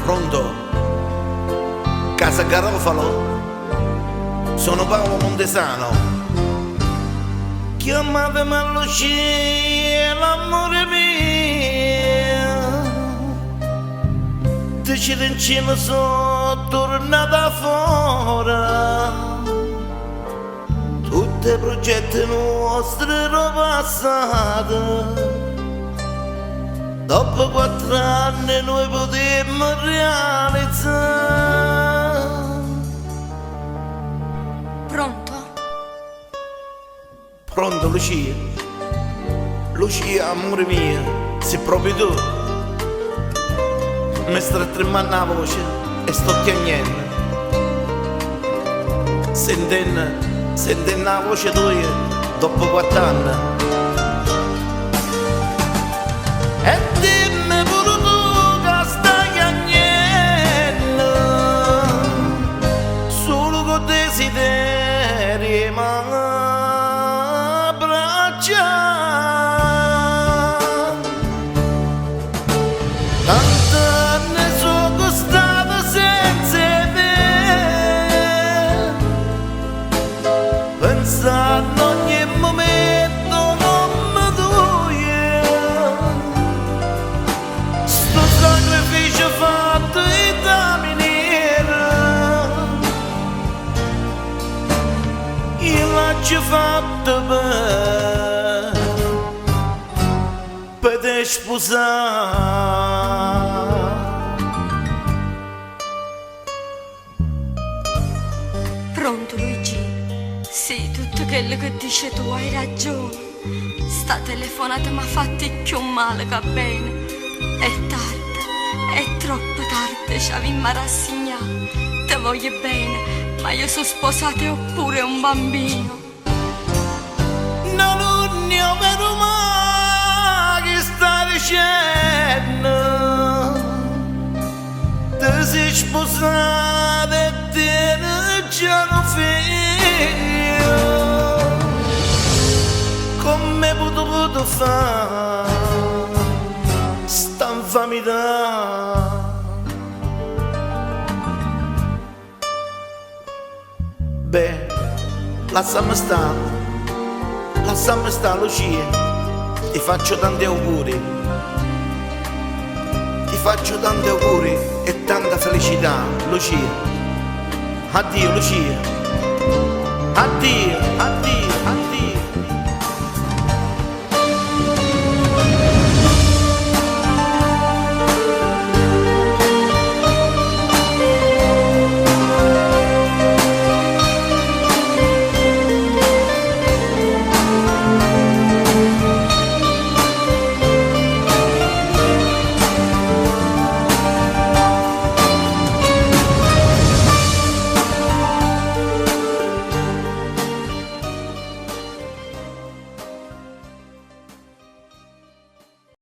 Pronto? Casa Garofalo? Sono Paolo Montesano. Chiamatemi a Lucia, l'amore mio. Decide in cima sono tornata fuori. Tutti i progetti nostri erano passati. Dopo 4 anni noi potremmo realizzare. Pronto? Pronto Lucia? Lucia, amore mio, sei proprio tu. Mi sta tremando la voce e sto piangendo. Sentendo la voce tua dopo 4 anni. E dimmi pure tu che stai piangendo, solo con desideri ma abbraccia. Tanti anni sono stato senza te, pensando ogni momento non mi duie. Sto sacrificio fatto in da miniera, io l'ho fatto per te sposare. Pronto Luigi? Sì, tutto quello che dici tu hai ragione. Sta telefonata mi ha fatto più male che bene. È tardi, è troppo tardi, ci avevamo rassegnato. Ti voglio bene, ma io sono sposata e ho pure un bambino. Non ne ho vedo mai che sta dicendo. Ti sei sposata e tieni già un figlio. Come potuto fare sta infamità? Beh, lasciami stare Lucia, ti faccio tanti auguri, e tanta felicità Lucia. Addio Lucia, addio.